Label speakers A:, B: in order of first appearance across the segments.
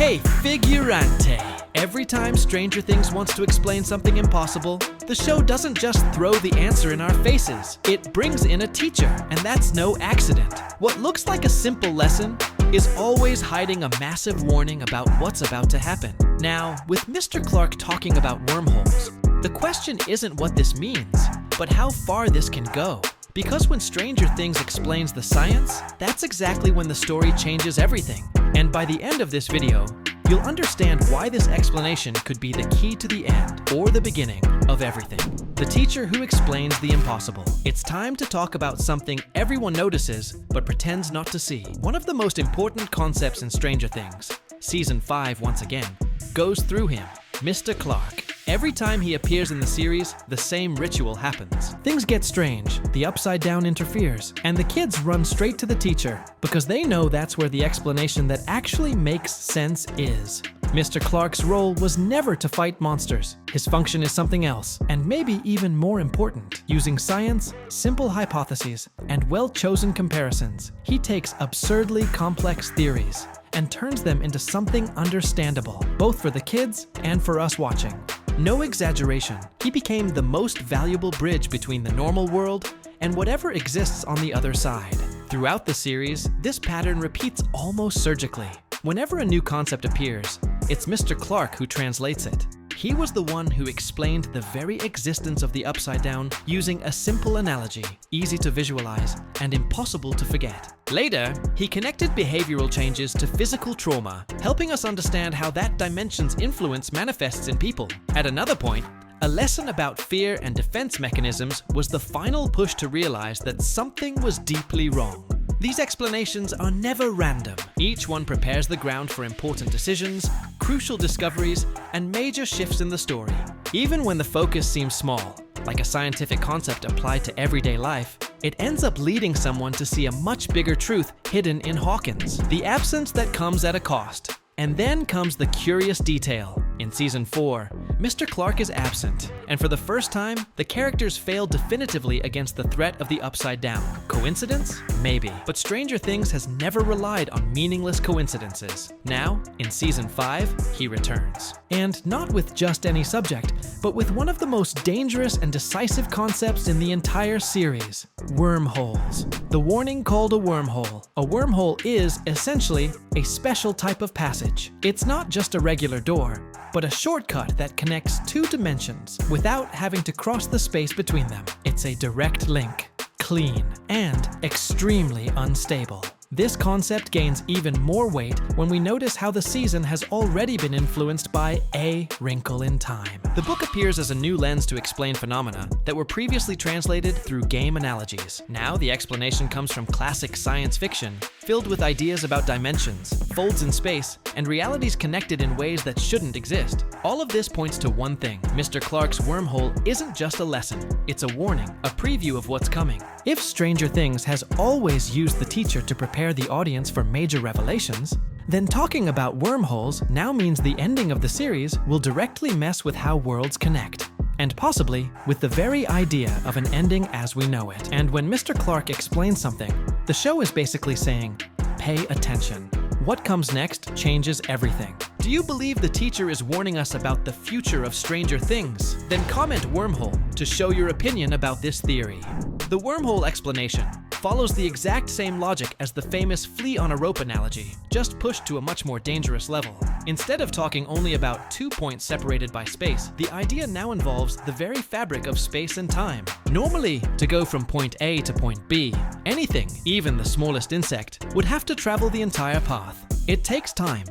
A: Hey, figurante! Every time Stranger Things wants to explain something impossible, the show doesn't just throw the answer in our faces. It brings in a teacher, and that's no accident. What looks like a simple lesson is always hiding a massive warning about what's about to happen. Now, with Mr. Clarke talking about wormholes, the question isn't what this means, but how far this can go. Because when Stranger Things explains the science, that's exactly when the story changes everything. And by the end of this video, you'll understand why this explanation could be the key to the end, or the beginning, of everything. The teacher who explains the impossible. It's time to talk about something everyone notices, but pretends not to see. One of the most important concepts in Stranger Things, Season 5 once again, goes through him, Mr. Clarke. Every time he appears in the series, the same ritual happens. Things get strange, the Upside Down interferes, and the kids run straight to the teacher, because they know that's where the explanation that actually makes sense is. Mr. Clarke's role was never to fight monsters. His function is something else, and maybe even more important. Using science, simple hypotheses, and well-chosen comparisons, he takes absurdly complex theories and turns them into something understandable, both for the kids and for us watching. No exaggeration, he became the most valuable bridge between the normal world and whatever exists on the other side. Throughout the series, this pattern repeats almost surgically. Whenever a new concept appears, it's Mr. Clarke who translates it. He was the one who explained the very existence of the Upside Down using a simple analogy, easy to visualize and impossible to forget. Later, he connected behavioral changes to physical trauma, helping us understand how that dimension's influence manifests in people. At another point, a lesson about fear and defense mechanisms was the final push to realize that something was deeply wrong. These explanations are never random. Each one prepares the ground for important decisions, crucial discoveries, and major shifts in the story. Even when the focus seems small, like a scientific concept applied to everyday life, it ends up leading someone to see a much bigger truth hidden in Hawkins. The absence that comes at a cost. And then comes the curious detail. In Season 4, Mr. Clarke is absent, and for the first time, the characters fail definitively against the threat of the Upside Down. Coincidence? Maybe. But Stranger Things has never relied on meaningless coincidences. Now, in Season 5, he returns. And not with just any subject, but with one of the most dangerous and decisive concepts in the entire series: wormholes. The warning called a wormhole. A wormhole is, essentially, a special type of passage. It's not just a regular door, but a shortcut that connects two dimensions without having to cross the space between them. It's a direct link, clean, and extremely unstable. This concept gains even more weight when we notice how the season has already been influenced by A Wrinkle in Time. The book appears as a new lens to explain phenomena that were previously translated through game analogies. Now the explanation comes from classic science fiction, filled with ideas about dimensions, folds in space, and realities connected in ways that shouldn't exist. All of this points to one thing: Mr. Clarke's wormhole isn't just a lesson, it's a warning, a preview of what's coming. If Stranger Things has always used the teacher to prepare the audience for major revelations, then talking about wormholes now means the ending of the series will directly mess with how worlds connect, and possibly with the very idea of an ending as we know it. And when Mr. Clarke explains something, the show is basically saying, pay attention. What comes next changes everything. Do you believe the teacher is warning us about the future of Stranger Things? Then comment wormhole to show your opinion about this theory. The wormhole explanation follows the exact same logic as the famous flea on a rope analogy, just pushed to a much more dangerous level. Instead of talking only about 2 points separated by space, the idea now involves the very fabric of space and time. Normally, to go from point A to point B, anything, even the smallest insect, would have to travel the entire path. It takes time.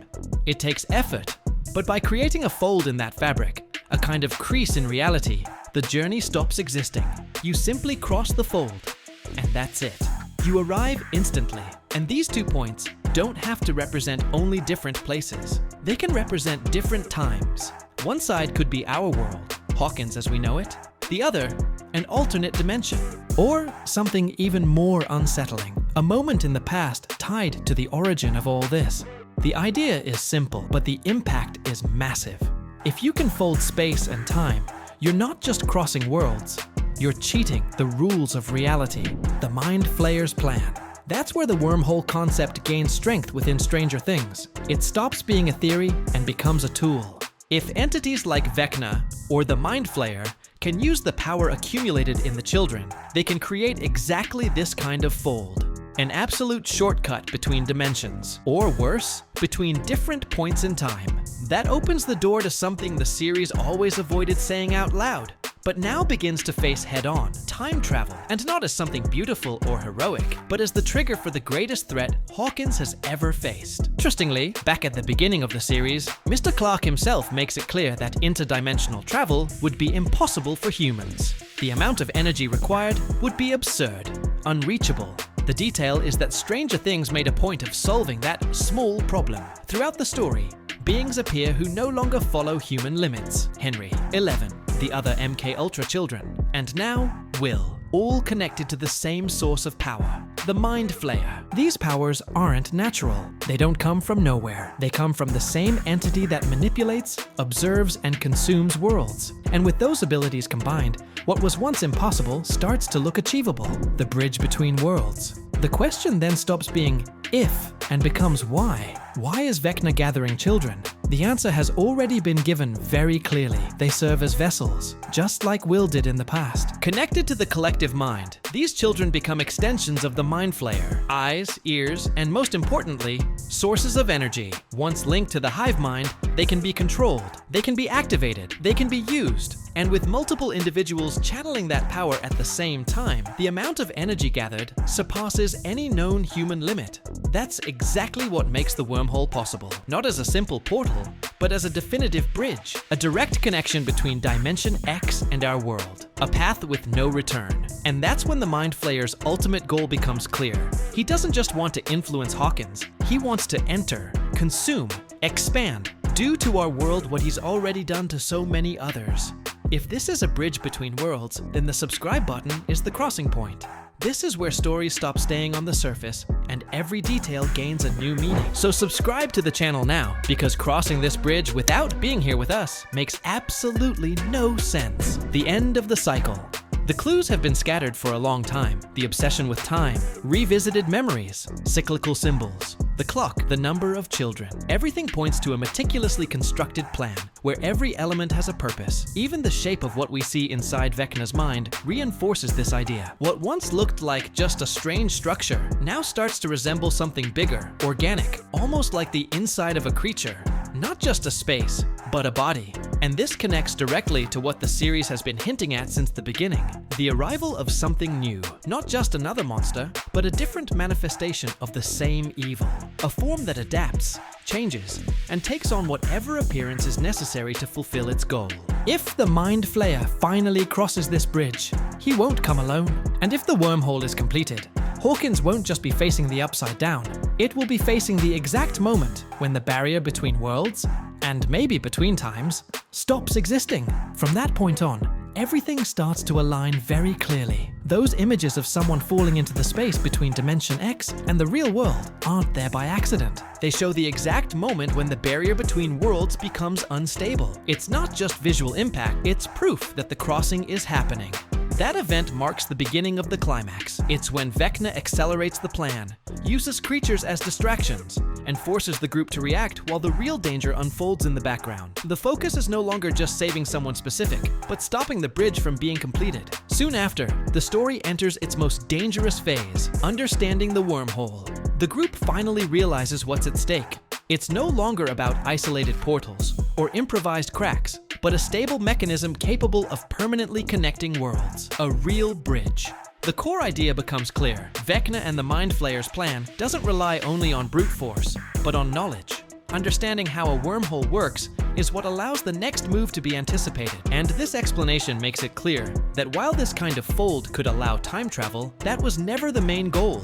A: It takes effort. But by creating a fold in that fabric, a kind of crease in reality, the journey stops existing. You simply cross the fold, and that's it. You arrive instantly, and these 2 points don't have to represent only different places. They can represent different times. One side could be our world, Hawkins as we know it. The other, an alternate dimension. Or something even more unsettling, a moment in the past tied to the origin of all this. The idea is simple, but the impact is massive. If you can fold space and time, you're not just crossing worlds, you're cheating the rules of reality, the Mind Flayer's plan. That's where the wormhole concept gains strength within Stranger Things. It stops being a theory and becomes a tool. If entities like Vecna or the Mind Flayer can use the power accumulated in the children, they can create exactly this kind of fold. An absolute shortcut between dimensions, or worse, between different points in time. That opens the door to something the series always avoided saying out loud, but now begins to face head-on: time travel, and not as something beautiful or heroic, but as the trigger for the greatest threat Hawkins has ever faced. Interestingly, back at the beginning of the series, Mr. Clarke himself makes it clear that interdimensional travel would be impossible for humans. The amount of energy required would be absurd, unreachable. The detail is that Stranger Things made a point of solving that small problem. Throughout the story, beings appear who no longer follow human limits. Henry, 11, the other MK Ultra children, and now Will, all connected to the same source of power, the Mind Flayer. These powers aren't natural. They don't come from nowhere. They come from the same entity that manipulates, observes, and consumes worlds. And with those abilities combined, what was once impossible starts to look achievable: the bridge between worlds. The question then stops being if and becomes why. Why is Vecna gathering children? The answer has already been given very clearly. They serve as vessels, just like Will did in the past. Connected to the collective mind, these children become extensions of the Mind Flayer: eyes, ears, and most importantly, sources of energy. Once linked to the hive mind, they can be controlled, they can be activated, they can be used. And with multiple individuals channeling that power at the same time, the amount of energy gathered surpasses any known human limit. That's exactly what makes the wormhole possible. Not as a simple portal, but as a definitive bridge. A direct connection between Dimension X and our world. A path with no return. And that's when the Mind Flayer's ultimate goal becomes clear. He doesn't just want to influence Hawkins. He wants to enter, consume, expand, do to our world what he's already done to so many others. If this is a bridge between worlds, then the subscribe button is the crossing point. This is where stories stop staying on the surface and every detail gains a new meaning. So subscribe to the channel now, because crossing this bridge without being here with us makes absolutely no sense. The end of the cycle. The clues have been scattered for a long time. The obsession with time, revisited memories, cyclical symbols, the clock, the number of children. Everything points to a meticulously constructed plan, where every element has a purpose. Even the shape of what we see inside Vecna's mind reinforces this idea. What once looked like just a strange structure now starts to resemble something bigger, organic, almost like the inside of a creature. Not just a space, but a body. And this connects directly to what the series has been hinting at since the beginning: the arrival of something new. Not just another monster, but a different manifestation of the same evil. A form that adapts, changes, and takes on whatever appearance is necessary to fulfill its goal. If the Mind Flayer finally crosses this bridge, he won't come alone. And if the wormhole is completed, Hawkins won't just be facing the upside down. It will be facing the exact moment when the barrier between worlds, and maybe between times, stops existing. From that point on, everything starts to align very clearly. Those images of someone falling into the space between Dimension X and the real world aren't there by accident. They show the exact moment when the barrier between worlds becomes unstable. It's not just visual impact, it's proof that the crossing is happening. That event marks the beginning of the climax. It's when Vecna accelerates the plan, uses creatures as distractions, and forces the group to react while the real danger unfolds in the background. The focus is no longer just saving someone specific, but stopping the bridge from being completed. Soon after, the story enters its most dangerous phase: understanding the wormhole. The group finally realizes what's at stake. It's no longer about isolated portals or improvised cracks, but a stable mechanism capable of permanently connecting worlds. A real bridge. The core idea becomes clear. Vecna and the Mind Flayer's plan doesn't rely only on brute force, but on knowledge. Understanding how a wormhole works is what allows the next move to be anticipated. And this explanation makes it clear that while this kind of fold could allow time travel, that was never the main goal.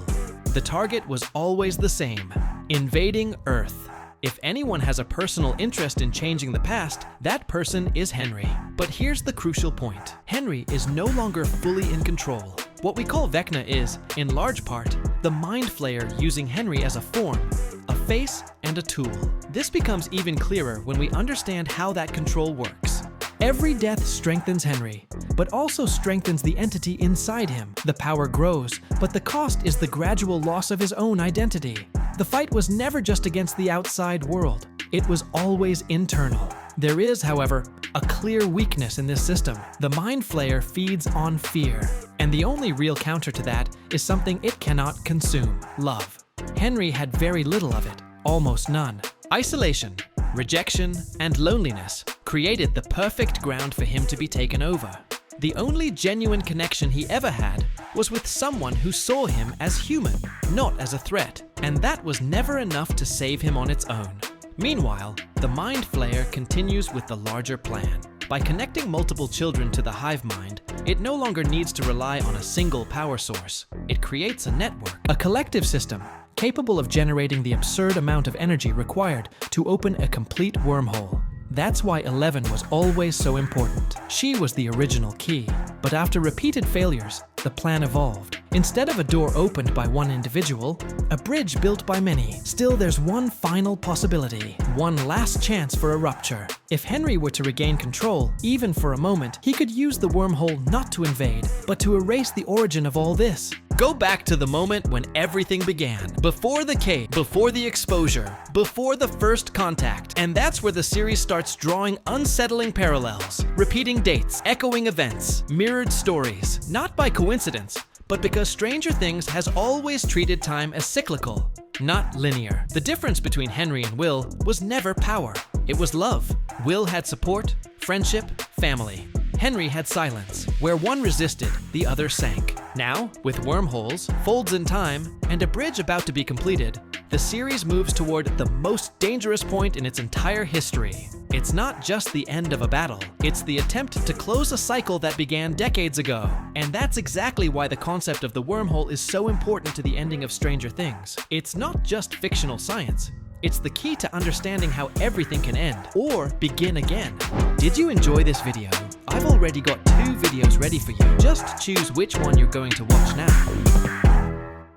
A: The target was always the same: invading Earth. If anyone has a personal interest in changing the past, that person is Henry. But here's the crucial point. Henry is no longer fully in control. What we call Vecna is, in large part, the Mind Flayer using Henry as a form, a face, and a tool. This becomes even clearer when we understand how that control works. Every death strengthens Henry, but also strengthens the entity inside him. The power grows, but the cost is the gradual loss of his own identity. The fight was never just against the outside world. It was always internal. There is, however, a clear weakness in this system. The Mind Flayer feeds on fear, and the only real counter to that is something it cannot consume: love. Henry had very little of it, almost none. Isolation, rejection, and loneliness created the perfect ground for him to be taken over. The only genuine connection he ever had was with someone who saw him as human, not as a threat, and that was never enough to save him on its own. Meanwhile, the Mind Flayer continues with the larger plan. By connecting multiple children to the hive mind, it no longer needs to rely on a single power source. It creates a network, a collective system, capable of generating the absurd amount of energy required to open a complete wormhole. That's why 11 was always so important. She was the original key, but after repeated failures, the plan evolved. Instead of a door opened by one individual, a bridge built by many. Still, there's one final possibility, one last chance for a rupture. If Henry were to regain control, even for a moment, he could use the wormhole not to invade, but to erase the origin of all this. Go back to the moment when everything began. Before the cave, before the exposure, before the first contact. And that's where the series starts drawing unsettling parallels. Repeating dates, echoing events, mirrored stories. Not by coincidence, but because Stranger Things has always treated time as cyclical, not linear. The difference between Henry and Will was never power. It was love. Will had support, friendship, family. Henry had silence. Where one resisted, the other sank. Now, with wormholes, folds in time, and a bridge about to be completed, the series moves toward the most dangerous point in its entire history. It's not just the end of a battle, it's the attempt to close a cycle that began decades ago. And that's exactly why the concept of the wormhole is so important to the ending of Stranger Things. It's not just fictional science. It's the key to understanding how everything can end, or begin again. Did you enjoy this video? I've already got 2 videos ready for you. Just choose which one you're going to watch now.